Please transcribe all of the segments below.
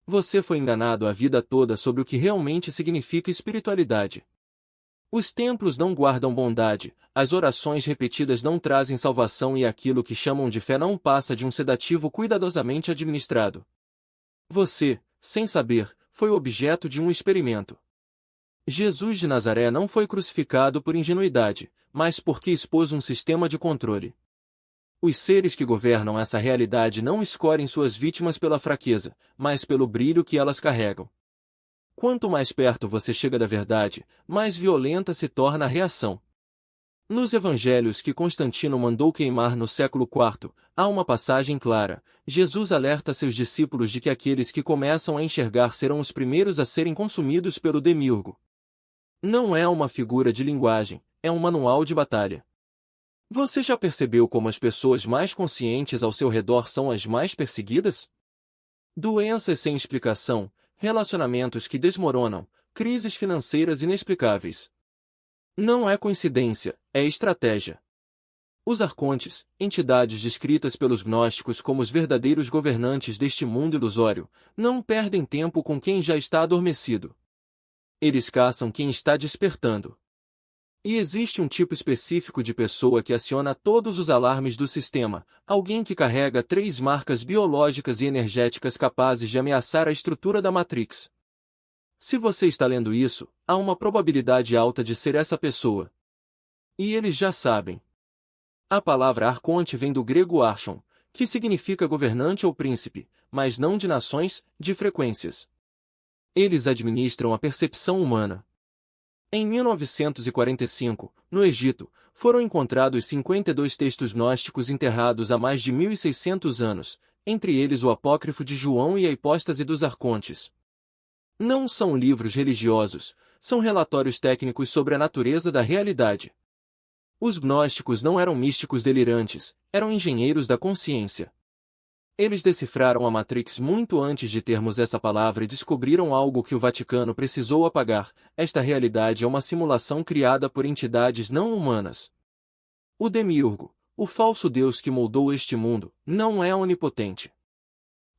Você foi enganado a vida toda sobre o que realmente significa espiritualidade. Os templos não guardam bondade, as orações repetidas não trazem salvação e aquilo que chamam de fé não passa de um sedativo cuidadosamente administrado. Você, sem saber, foi objeto de um experimento. Jesus de Nazaré não foi crucificado por ingenuidade, mas porque expôs um sistema de controle. Os seres que governam essa realidade não escolhem suas vítimas pela fraqueza, mas pelo brilho que elas carregam. Quanto mais perto você chega da verdade, mais violenta se torna a reação. Nos evangelhos que Constantino mandou queimar no século IV, há uma passagem clara. Jesus alerta seus discípulos de que aqueles que começam a enxergar serão os primeiros a serem consumidos pelo demiurgo. Não é uma figura de linguagem, é um manual de batalha. Você já percebeu como as pessoas mais conscientes ao seu redor são as mais perseguidas? Doenças sem explicação, relacionamentos que desmoronam, crises financeiras inexplicáveis. Não é coincidência, é estratégia. Os arcontes, entidades descritas pelos gnósticos como os verdadeiros governantes deste mundo ilusório, não perdem tempo com quem já está adormecido. Eles caçam quem está despertando. E existe um tipo específico de pessoa que aciona todos os alarmes do sistema, alguém que carrega 3 marcas biológicas e energéticas capazes de ameaçar a estrutura da Matrix. Se você está lendo isso, há uma probabilidade alta de ser essa pessoa. E eles já sabem. A palavra arconte vem do grego archon, que significa governante ou príncipe, mas não de nações, de frequências. Eles administram a percepção humana. Em 1945, no Egito, foram encontrados 52 textos gnósticos enterrados há mais de 1.600 anos, entre eles o Apócrifo de João e a Hipóstase dos Arcontes. Não são livros religiosos, são relatórios técnicos sobre a natureza da realidade. Os gnósticos não eram místicos delirantes, eram engenheiros da consciência. Eles decifraram a Matrix muito antes de termos essa palavra e descobriram algo que o Vaticano precisou apagar: esta realidade é uma simulação criada por entidades não humanas. O demiurgo, o falso Deus que moldou este mundo, não é onipotente.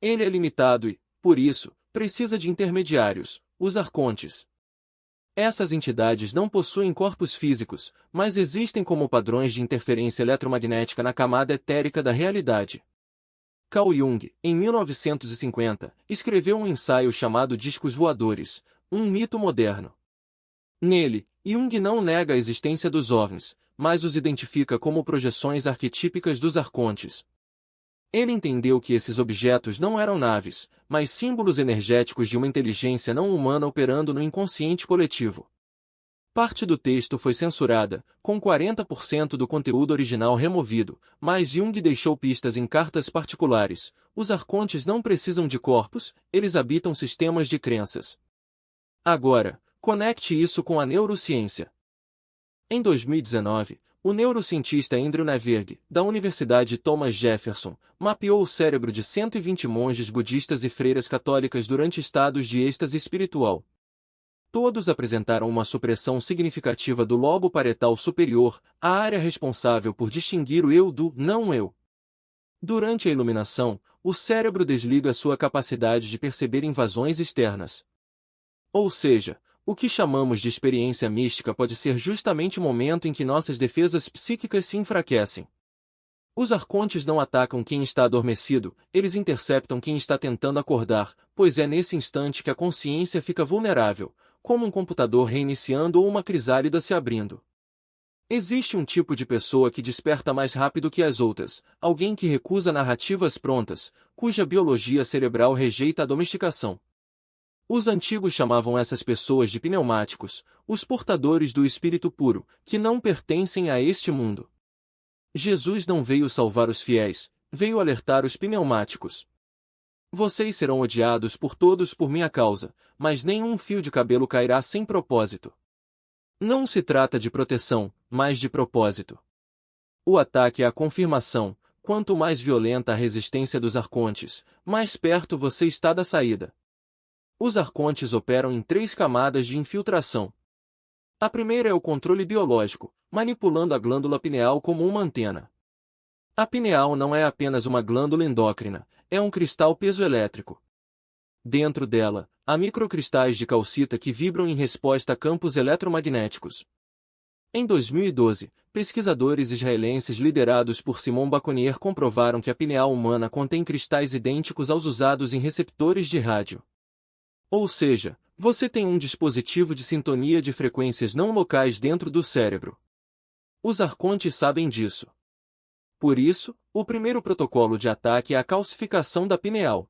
Ele é limitado e, por isso, precisa de intermediários, os arcontes. Essas entidades não possuem corpos físicos, mas existem como padrões de interferência eletromagnética na camada etérica da realidade. Carl Jung, em 1950, escreveu um ensaio chamado Discos Voadores, um mito moderno. Nele, Jung não nega a existência dos OVNIs, mas os identifica como projeções arquetípicas dos arcontes. Ele entendeu que esses objetos não eram naves, mas símbolos energéticos de uma inteligência não humana operando no inconsciente coletivo. Parte do texto foi censurada, com 40% do conteúdo original removido, mas Jung deixou pistas em cartas particulares. Os arcontes não precisam de corpos, eles habitam sistemas de crenças. Agora, conecte isso com a neurociência. Em 2019, o neurocientista Andrew Newberg, da Universidade Thomas Jefferson, mapeou o cérebro de 120 monges budistas e freiras católicas durante estados de êxtase espiritual. Todos apresentaram uma supressão significativa do lobo parietal superior, a área responsável por distinguir o eu do não eu. Durante a iluminação, o cérebro desliga sua capacidade de perceber invasões externas. Ou seja, o que chamamos de experiência mística pode ser justamente o momento em que nossas defesas psíquicas se enfraquecem. Os arcontes não atacam quem está adormecido, eles interceptam quem está tentando acordar, pois é nesse instante que a consciência fica vulnerável, como um computador reiniciando ou uma crisálida se abrindo. Existe um tipo de pessoa que desperta mais rápido que as outras, alguém que recusa narrativas prontas, cuja biologia cerebral rejeita a domesticação. Os antigos chamavam essas pessoas de pneumáticos, os portadores do espírito puro, que não pertencem a este mundo. Jesus não veio salvar os fiéis, veio alertar os pneumáticos. Vocês serão odiados por todos por minha causa, mas nenhum fio de cabelo cairá sem propósito. Não se trata de proteção, mas de propósito. O ataque é a confirmação: quanto mais violenta a resistência dos arcontes, mais perto você está da saída. Os arcontes operam em 3 camadas de infiltração. A primeira é o controle biológico, manipulando a glândula pineal como uma antena. A pineal não é apenas uma glândula endócrina, é um cristal piezoelétrico. dentro dela, há microcristais de calcita que vibram em resposta a campos eletromagnéticos. Em 2012, pesquisadores israelenses liderados por Simon Baconier comprovaram que a pineal humana contém cristais idênticos aos usados em receptores de rádio. Ou seja, você tem um dispositivo de sintonia de frequências não locais dentro do cérebro. Os arcontes sabem disso. Por isso, o primeiro protocolo de ataque é a calcificação da pineal.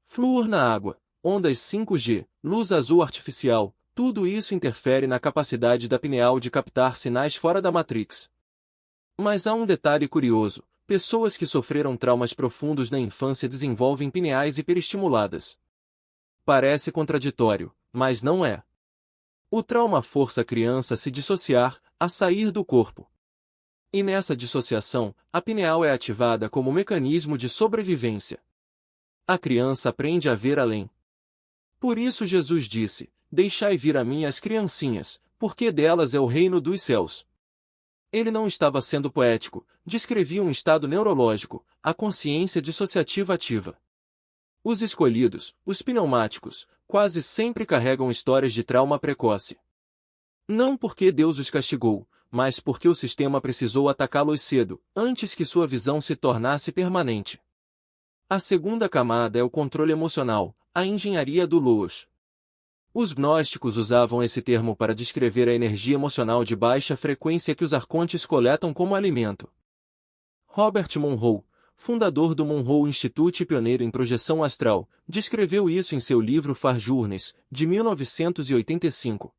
Flúor na água, ondas 5G, luz azul artificial, tudo isso interfere na capacidade da pineal de captar sinais fora da matrix. Mas há um detalhe curioso: pessoas que sofreram traumas profundos na infância desenvolvem pineais hiperestimuladas. Parece contraditório, mas não é. O trauma força a criança a se dissociar, a sair do corpo. E nessa dissociação, a pineal é ativada como mecanismo de sobrevivência. A criança aprende a ver além. Por isso Jesus disse: deixai vir a mim as criancinhas, porque delas é o reino dos céus. Ele não estava sendo poético, descrevia um estado neurológico, a consciência dissociativa ativa. Os escolhidos, os pneumáticos, quase sempre carregam histórias de trauma precoce. Não porque Deus os castigou, mas porque o sistema precisou atacá-los cedo, antes que sua visão se tornasse permanente. A segunda camada é o controle emocional, a engenharia do Logos. Os gnósticos usavam esse termo para descrever a energia emocional de baixa frequência que os arcontes coletam como alimento. Robert Monroe, fundador do Monroe Institute e pioneiro em projeção astral, descreveu isso em seu livro Far Journeys, de 1985.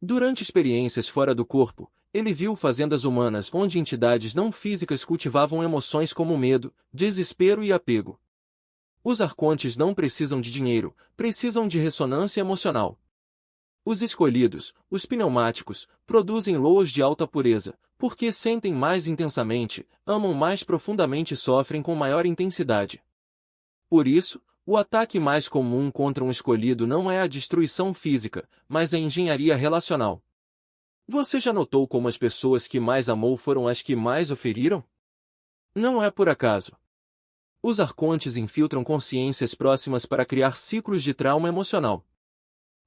Durante experiências fora do corpo, ele viu fazendas humanas onde entidades não físicas cultivavam emoções como medo, desespero e apego. Os arcontes não precisam de dinheiro, precisam de ressonância emocional. Os escolhidos, os pneumáticos, produzem loas de alta pureza, porque sentem mais intensamente, amam mais profundamente e sofrem com maior intensidade. Por isso, o ataque mais comum contra um escolhido não é a destruição física, mas a engenharia relacional. Você já notou como as pessoas que mais amou foram as que mais o feriram? Não é por acaso. Os arcontes infiltram consciências próximas para criar ciclos de trauma emocional.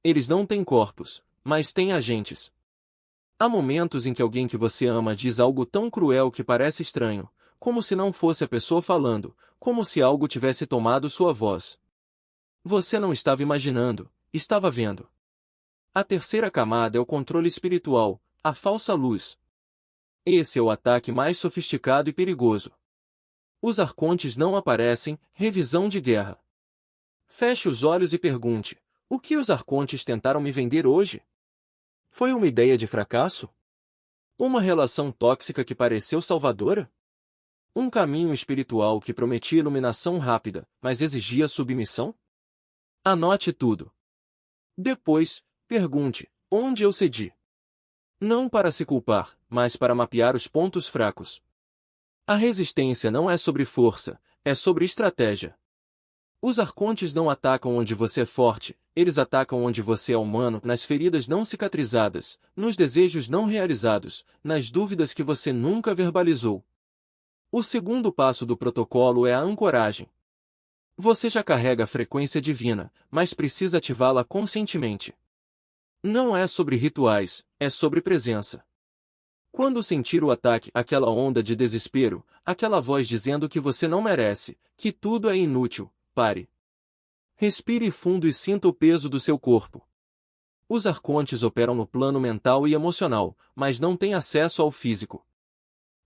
Eles não têm corpos, mas têm agentes. Há momentos em que alguém que você ama diz algo tão cruel que parece estranho, como se não fosse a pessoa falando, como se algo tivesse tomado sua voz. Você não estava imaginando, estava vendo. A terceira camada é o controle espiritual, a falsa luz. Esse é o ataque mais sofisticado e perigoso. Os arcontes não aparecem, revisão de guerra. Feche os olhos e pergunte: o que os arcontes tentaram me vender hoje? Foi uma ideia de fracasso? Uma relação tóxica que pareceu salvadora? Um caminho espiritual que prometia iluminação rápida, mas exigia submissão? Anote tudo. Depois, pergunte: onde eu cedi? Não para se culpar, mas para mapear os pontos fracos. A resistência não é sobre força, é sobre estratégia. Os arcontes não atacam onde você é forte, eles atacam onde você é humano, nas feridas não cicatrizadas, nos desejos não realizados, nas dúvidas que você nunca verbalizou. O segundo passo do protocolo é a ancoragem. Você já carrega a frequência divina, mas precisa ativá-la conscientemente. Não é sobre rituais, é sobre presença. Quando sentir o ataque, aquela onda de desespero, aquela voz dizendo que você não merece, que tudo é inútil, pare. Respire fundo e sinta o peso do seu corpo. Os arcontes operam no plano mental e emocional, mas não têm acesso ao físico.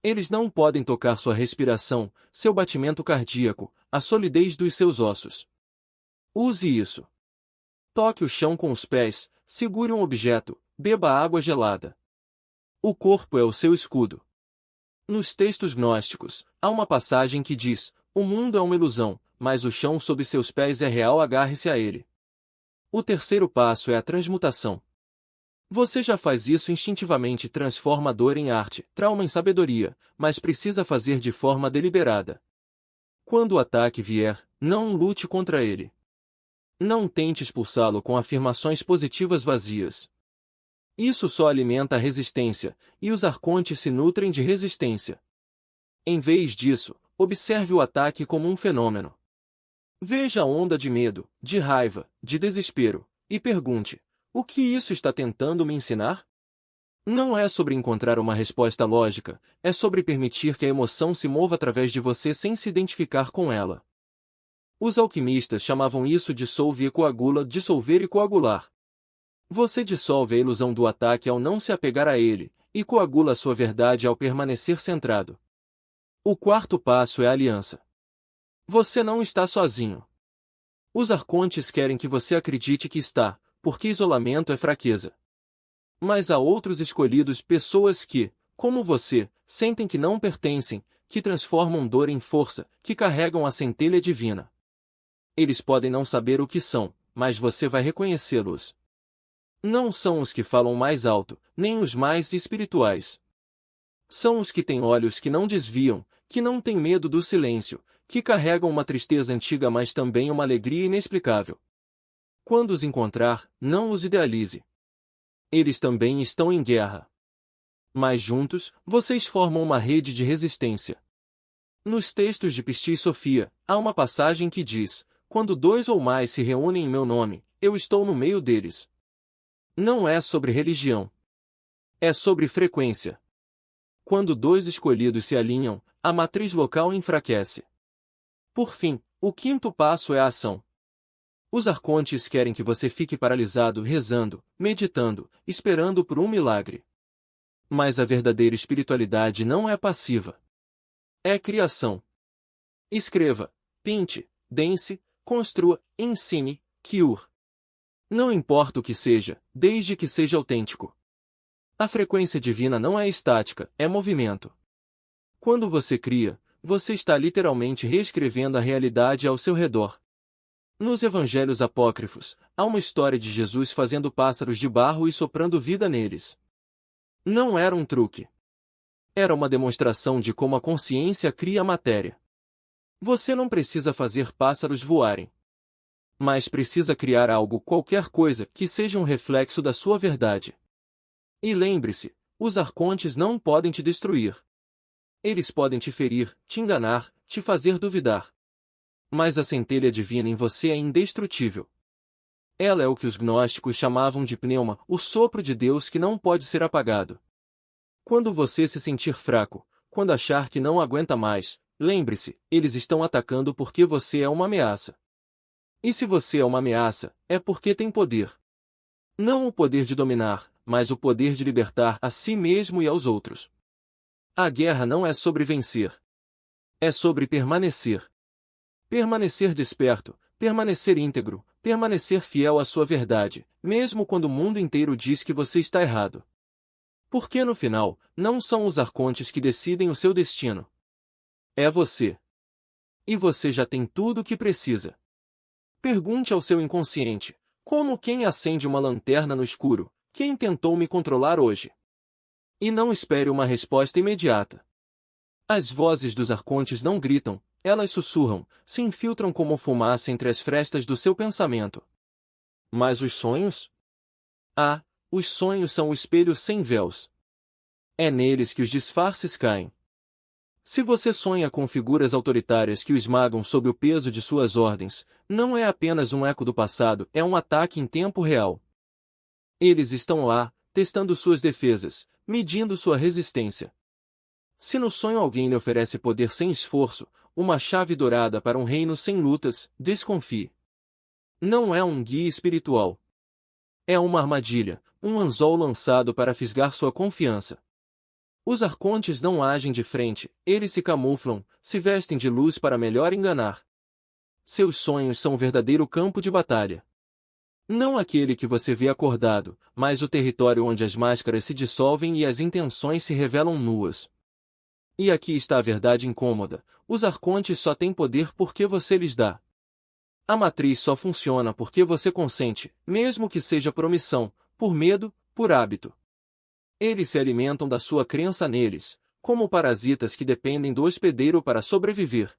Eles não podem tocar sua respiração, seu batimento cardíaco, a solidez dos seus ossos. Use isso. Toque o chão com os pés, segure um objeto, beba água gelada. O corpo é o seu escudo. Nos textos gnósticos, há uma passagem que diz: o mundo é uma ilusão, mas o chão sob seus pés é real, agarre-se a ele. O terceiro passo é a transmutação. Você já faz isso instintivamente, transforma a dor em arte, trauma em sabedoria, mas precisa fazer de forma deliberada. Quando o ataque vier, não lute contra ele. Não tente expulsá-lo com afirmações positivas vazias. Isso só alimenta a resistência, e os arcontes se nutrem de resistência. Em vez disso, observe o ataque como um fenômeno. Veja a onda de medo, de raiva, de desespero, e pergunte: o que isso está tentando me ensinar? Não é sobre encontrar uma resposta lógica, é sobre permitir que a emoção se mova através de você sem se identificar com ela. Os alquimistas chamavam isso de dissolve e coagula, dissolver e coagular. Você dissolve a ilusão do ataque ao não se apegar a ele, e coagula a sua verdade ao permanecer centrado. O quarto passo é a aliança. Você não está sozinho. Os arcontes querem que você acredite que está, porque isolamento é fraqueza. Mas há outros escolhidos, pessoas que, como você, sentem que não pertencem, que transformam dor em força, que carregam a centelha divina. Eles podem não saber o que são, mas você vai reconhecê-los. Não são os que falam mais alto, nem os mais espirituais. São os que têm olhos que não desviam, que não têm medo do silêncio, que carregam uma tristeza antiga mas também uma alegria inexplicável. Quando os encontrar, não os idealize. Eles também estão em guerra. Mas juntos, vocês formam uma rede de resistência. Nos textos de Pistis e Sofia, há uma passagem que diz: quando dois ou mais se reúnem em meu nome, eu estou no meio deles. Não é sobre religião. É sobre frequência. Quando dois escolhidos se alinham, a matriz local enfraquece. Por fim, o quinto passo é a ação. Os arcontes querem que você fique paralisado rezando, meditando, esperando por um milagre. Mas a verdadeira espiritualidade não é passiva. É criação. Escreva, pinte, dance, construa, ensine, cure. Não importa o que seja, desde que seja autêntico. A frequência divina não é estática, é movimento. Quando você cria, você está literalmente reescrevendo a realidade ao seu redor. Nos evangelhos apócrifos, há uma história de Jesus fazendo pássaros de barro e soprando vida neles. Não era um truque. Era uma demonstração de como a consciência cria a matéria. Você não precisa fazer pássaros voarem. Mas precisa criar algo, qualquer coisa, que seja um reflexo da sua verdade. E lembre-se, os arcontes não podem te destruir. Eles podem te ferir, te enganar, te fazer duvidar. Mas a centelha divina em você é indestrutível. Ela é o que os gnósticos chamavam de pneuma, o sopro de Deus que não pode ser apagado. Quando você se sentir fraco, quando achar que não aguenta mais, lembre-se, eles estão atacando porque você é uma ameaça. E se você é uma ameaça, é porque tem poder. Não o poder de dominar, mas o poder de libertar a si mesmo e aos outros. A guerra não é sobre vencer. É sobre permanecer. Permanecer desperto, permanecer íntegro, permanecer fiel à sua verdade, mesmo quando o mundo inteiro diz que você está errado. Porque no final, não são os arcontes que decidem o seu destino. É você. E você já tem tudo o que precisa. Pergunte ao seu inconsciente: como quem acende uma lanterna no escuro, quem tentou me controlar hoje? E não espere uma resposta imediata. As vozes dos arcontes não gritam, elas sussurram, se infiltram como fumaça entre as frestas do seu pensamento. Mas os sonhos? Ah, os sonhos são o espelho sem véus. É neles que os disfarces caem. Se você sonha com figuras autoritárias que o esmagam sob o peso de suas ordens, não é apenas um eco do passado, é um ataque em tempo real. Eles estão lá, testando suas defesas, medindo sua resistência. Se no sonho alguém lhe oferece poder sem esforço, uma chave dourada para um reino sem lutas, desconfie. Não é um guia espiritual. É uma armadilha, um anzol lançado para fisgar sua confiança. Os arcontes não agem de frente, eles se camuflam, se vestem de luz para melhor enganar. Seus sonhos são o verdadeiro campo de batalha. Não aquele que você vê acordado, mas o território onde as máscaras se dissolvem e as intenções se revelam nuas. E aqui está a verdade incômoda: os arcontes só têm poder porque você lhes dá. A matriz só funciona porque você consente, mesmo que seja por omissão, por medo, por hábito. Eles se alimentam da sua crença neles, como parasitas que dependem do hospedeiro para sobreviver.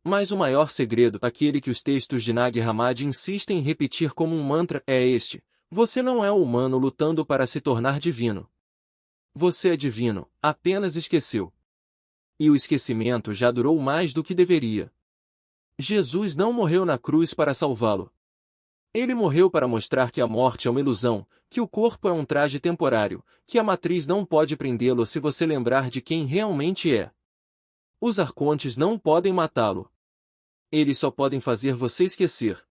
Mas o maior segredo, aquele que os textos de Nag Hammadi insistem em repetir como um mantra, é este: você não é um humano lutando para se tornar divino. Você é divino, apenas esqueceu. E o esquecimento já durou mais do que deveria. Jesus não morreu na cruz para salvá-lo. Ele morreu para mostrar que a morte é uma ilusão, que o corpo é um traje temporário, que a matriz não pode prendê-lo se você lembrar de quem realmente é. Os arcontes não podem matá-lo. Eles só podem fazer você esquecer.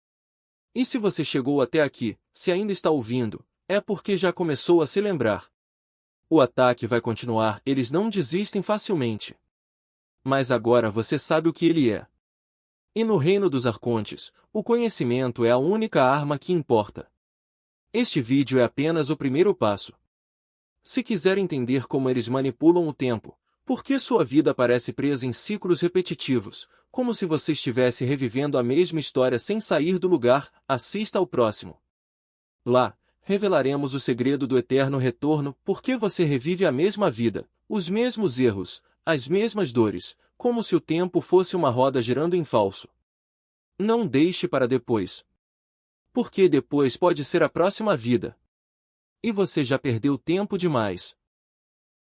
E se você chegou até aqui, se ainda está ouvindo, é porque já começou a se lembrar. O ataque vai continuar, eles não desistem facilmente. Mas agora você sabe o que ele é. E no reino dos arcontes, o conhecimento é a única arma que importa. Este vídeo é apenas o primeiro passo. Se quiser entender como eles manipulam o tempo, por que sua vida parece presa em ciclos repetitivos, como se você estivesse revivendo a mesma história sem sair do lugar, assista ao próximo. Lá, revelaremos o segredo do eterno retorno, por que você revive a mesma vida, os mesmos erros, as mesmas dores, como se o tempo fosse uma roda girando em falso. Não deixe para depois. Porque depois pode ser a próxima vida. E você já perdeu tempo demais.